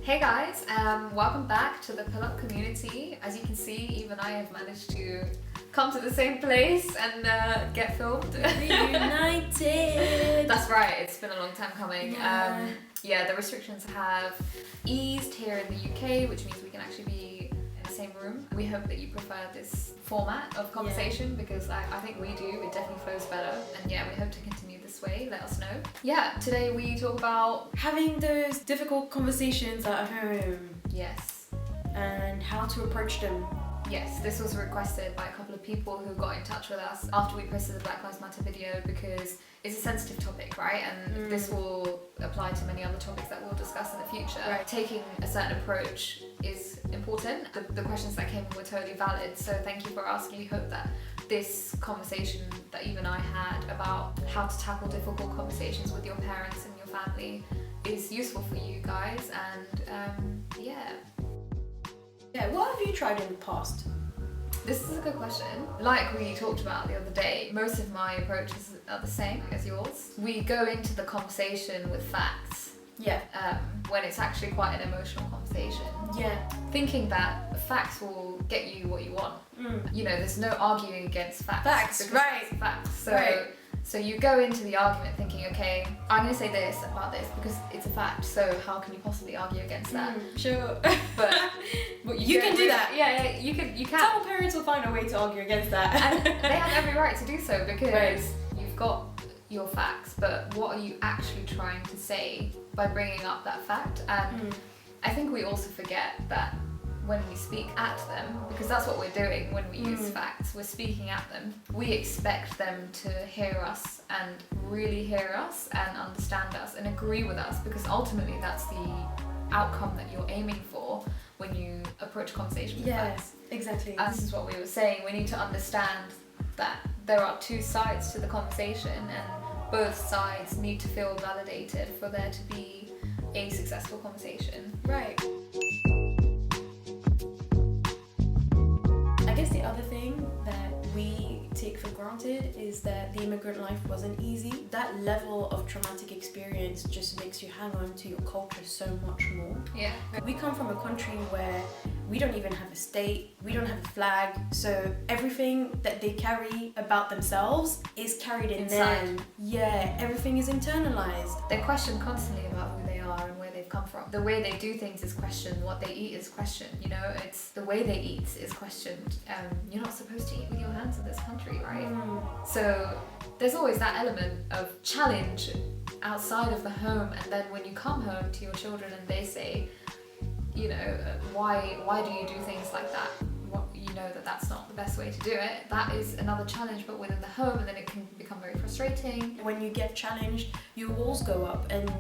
Hey guys, welcome back to the Pull-Up community. As you can see, Eve and I have managed to come to the same place and get filmed. Reunited! That's right, it's been a long time coming. Yeah. The restrictions have eased here in the UK, which means we can actually be in the same room. We hope that you prefer this format of conversation because I think we do. It definitely flows better. And yeah, we hope to continue this way. Let us know. Yeah, today we talk about having those difficult conversations at home. Yes. And how to approach them. Yes, this was requested by a couple of people who got in touch with us after we posted the Black Lives Matter video because it's a sensitive topic, right? And this will apply to many other topics that we'll discuss in the future. Right. Taking a certain approach is important. The questions that came in were totally valid, so thank you for asking. We hope that this conversation that Eve and I had about how to tackle difficult conversations with your parents and your family is useful for you guys, and Yeah, what have you tried in the past? This is a good question. Like we talked about the other day, most of my approaches are the same as yours. We go into the conversation with facts. Yeah. When it's actually quite an emotional conversation. Yeah. Thinking that facts will get you what you want. You know, there's no arguing against facts. Facts, right. It's facts. So, right. So you go into the argument thinking, okay, I'm going to say this about this because it's a fact. So how can you possibly argue against that? Sure. But you can do that. Yeah, you can. Some parents will find a way to argue against that. And they have every right to do so because you've got your facts, but what are you actually trying to say by bringing up that fact? And I think we also forget that when we speak at them, because that's what we're doing when we use facts, we're speaking at them, we expect them to hear us and really hear us and understand us and agree with us, because ultimately that's the outcome that you're aiming for when you approach conversation with facts. Exactly. This is what we were saying, we need to understand that there are two sides to the conversation and both sides need to feel validated for there to be a successful conversation. Right. I guess the other thing that we take for granted is that the immigrant life wasn't easy. That level of traumatic experience just makes you hang on to your culture so much more. Yeah. We come from a country where we don't even have a state, we don't have a flag, so everything that they carry about themselves is carried in them. Yeah, everything is internalized. They're questioned constantly about who they are and where they've come from. The way they do things is questioned, what they eat is questioned, you know, it's the way they eat is questioned. You're not supposed to eat with your hands in this country, right? So there's always that element of challenge outside of the home, and then when you come home to your children and they say, you know, why do you do things like that? You know that's not the best way to do it. That is another challenge, but within the home, and then it can become very frustrating. When you get challenged, your walls go up and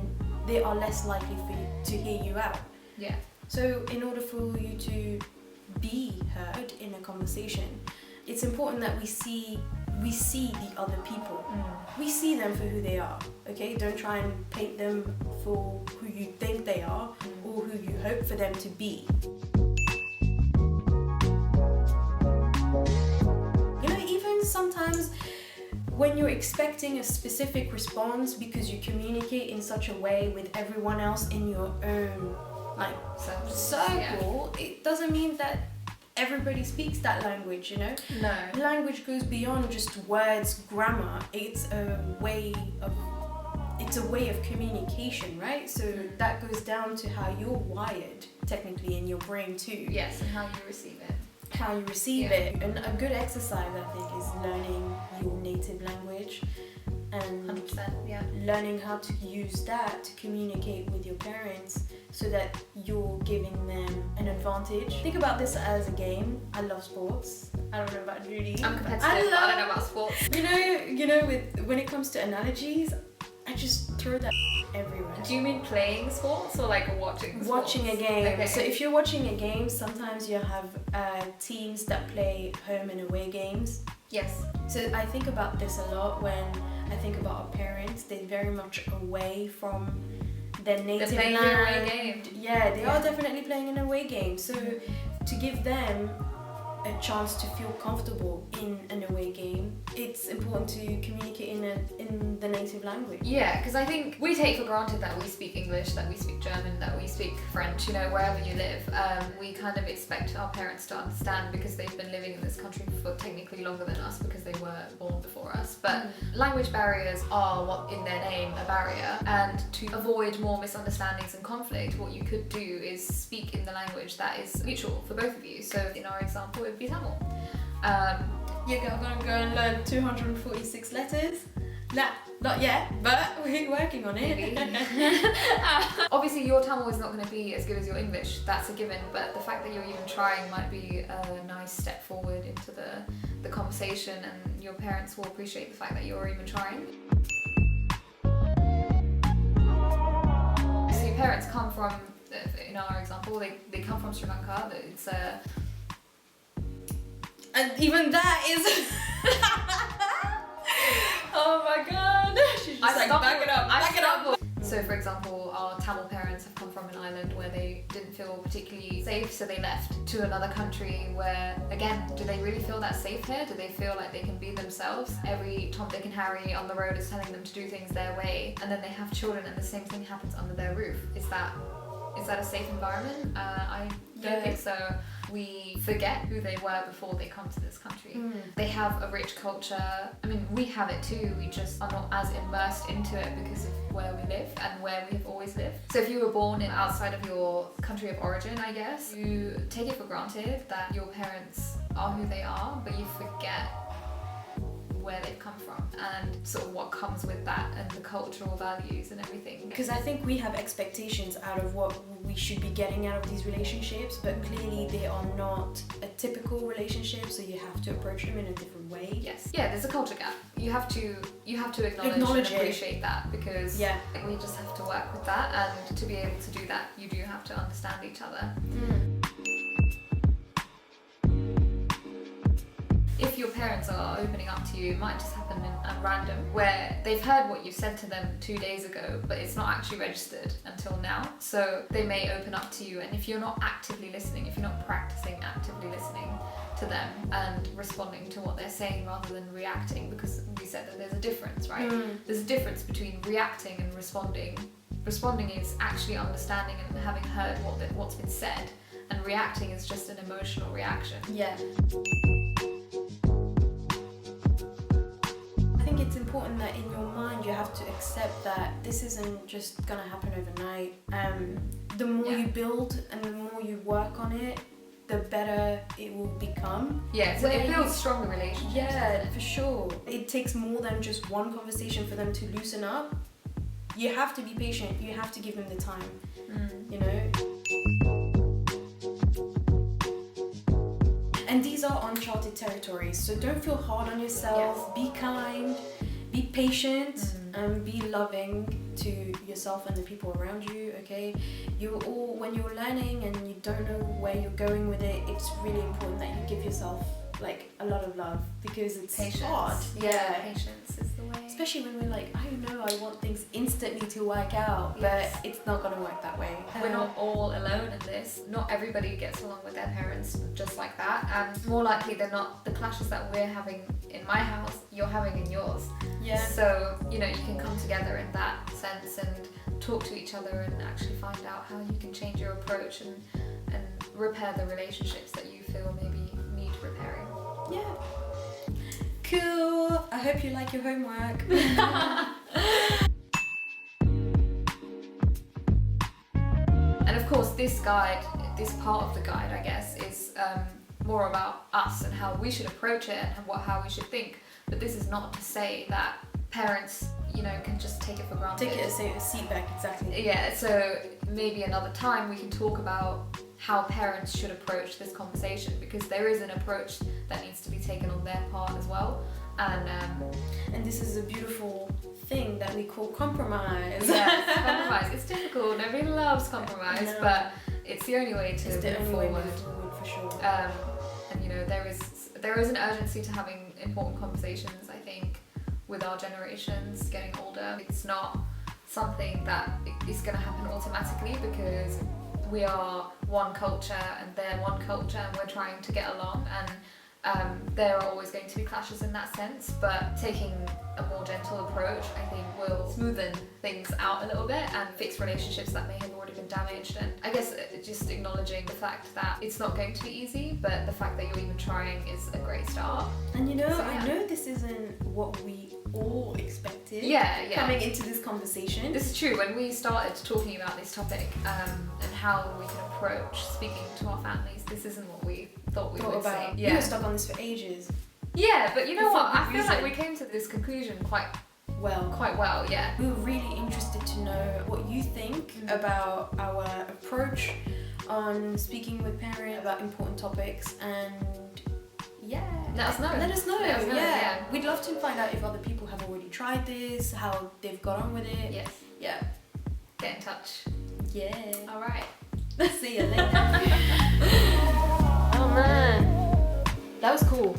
they are less likely for you to hear you out. Yeah. So in order for you to be heard in a conversation, it's important that we see the other people. We see them for who they are, okay? Don't try and paint them for who you think they are or who you hope for them to be. You know, even sometimes when you're expecting a specific response because you communicate in such a way with everyone else in your own circle, it doesn't mean that everybody speaks that language, you know? No. Language goes beyond just words, grammar. It's a way of communication, right? So that goes down to how you're wired, technically, in your brain too. Yes, and how you receive it. How you receive it. And a good exercise, I think, is learning your native language and 100%, learning how to use that to communicate with your parents so that you're giving them an advantage. Think about this as a game. I love sports. I don't know about Judy. I'm competitive, but I don't know about sports. You know, when it comes to analogies, I just throw that everywhere. Do you mean playing sports or like watching sports? Watching a game. Okay. So if you're watching a game, sometimes you have teams that play home and away games. Yes. So I think about this a lot when I think about our parents. They're very much away from their native They're playing land. an away game. Yeah, they are definitely playing an away game. So to give them a chance to feel comfortable in an away game, it's important to communicate in the native language. Yeah, because I think we take for granted that we speak English, that we speak German, that we speak French, wherever you live. We kind of expect our parents to understand because they've been living in this country for technically longer than us because they were born before us. But language barriers are what in their name, a barrier. And to avoid more misunderstandings and conflict, what you could do is speak in the language that is mutual for both of you. So in our example, it would be Tamil. You're gonna go and learn 246 letters? Nah, not yet, but we're working on it. Obviously, your Tamil is not going to be as good as your English, that's a given, but the fact that you're even trying might be a nice step forward into the conversation, and your parents will appreciate the fact that you're even trying. So your parents come from, in our example, they come from Sri Lanka. It's and even that is... Oh my god! She's just back it up. So for example, our Tamil parents have come from an island where they didn't feel particularly safe, so they left to another country where, again, do they really feel that safe here? Do they feel like they can be themselves? Every Tom, Dick and Harry on the road is telling them to do things their way, and then they have children and the same thing happens under their roof. Is that a safe environment? I don't think so. We forget who they were before they come to this country. They have a rich culture. I mean, we have it too. We just are not as immersed into it because of where we live and where we've always lived. So if you were born outside of your country of origin, I guess, you take it for granted that your parents are who they are, but you forget where they've come from and sort of what comes with that and the cultural values and everything. Because I think we have expectations out of what we should be getting out of these relationships, but clearly they are not a typical relationship, so you have to approach them in a different way. Yes. Yeah, there's a culture gap. You have to acknowledge and appreciate that, because we just have to work with that, and to be able to do that, you do have to understand each other. If your parents are opening up to you, it might just happen at random, where they've heard what you said to them 2 days ago, but it's not actually registered until now. So they may open up to you, and if you're not actively listening, if you're not practicing actively listening to them and responding to what they're saying rather than reacting, because we said that there's a difference, right? There's a difference between reacting and responding. Responding is actually understanding and having heard what's been said, and reacting is just an emotional reaction. Yeah. I think it's important that in your mind you have to accept that this isn't just gonna happen overnight. The more you build and the more you work on it, the better it will become. Yeah, so it builds stronger relationships. Yeah, for sure. It takes more than just one conversation for them to loosen up. You have to be patient. You have to give them the time. You know. And these are uncharted territories, so don't feel hard on yourself. Be kind, be patient, and be loving to yourself and the people around you, okay? When you're learning and you don't know where you're going with it, it's really important that you give yourself like a lot of love, because it's hard. Yeah, patience is the way. Especially when we're like, I know I want things instantly to work out, but it's not gonna work that way. We're not all alone in this. Not everybody gets along with their parents just like that, and more likely than not, the clashes that we're having in my house, you're having in yours. Yeah. So, you can come together in that sense and talk to each other and actually find out how you can change your approach and repair the relationships that you feel maybe need repairing. Yeah. Cool. I hope you like your homework. And of course, this part of the guide, I guess, is more about us and how we should approach it and how we should think. But this is not to say that parents, can just take it for granted. Take it as a seat back, exactly. Yeah, so maybe another time we can talk about how parents should approach this conversation, because there is an approach that needs to be taken on their part as well. And this is a beautiful thing that we call compromise. Yes, compromise. It's difficult. Nobody loves compromise, but it's the only way to move forward. For sure. And there is an urgency to having important conversations, I think, with our generations getting older. It's not something that is going to happen automatically, because we are one culture and they're one culture and we're trying to get along, and there are always going to be clashes in that sense, but taking a more gentle approach, I think, will smoothen things out a little bit and fix relationships that may have already been damaged. And I guess just acknowledging the fact that it's not going to be easy, but the fact that you're even trying is a great start. And you know, So, yeah. I know this isn't what we all expected coming into this conversation. This is true. When we started talking about this topic and how we can approach speaking to our families, this isn't what we thought we would say. You were stuck on this for ages. Yeah, but you know For what? I good feel like reason. we came to this conclusion quite Well, well, yeah. we were really interested to know what you think about our approach on speaking with parents about important topics, and Let us know. Let us know. Let us know, yeah. We'd love to find out if other people have already tried this, how they've got on with it. Yes. Yeah. Get in touch. Yeah. All right. See you later. Oh man, that was cool.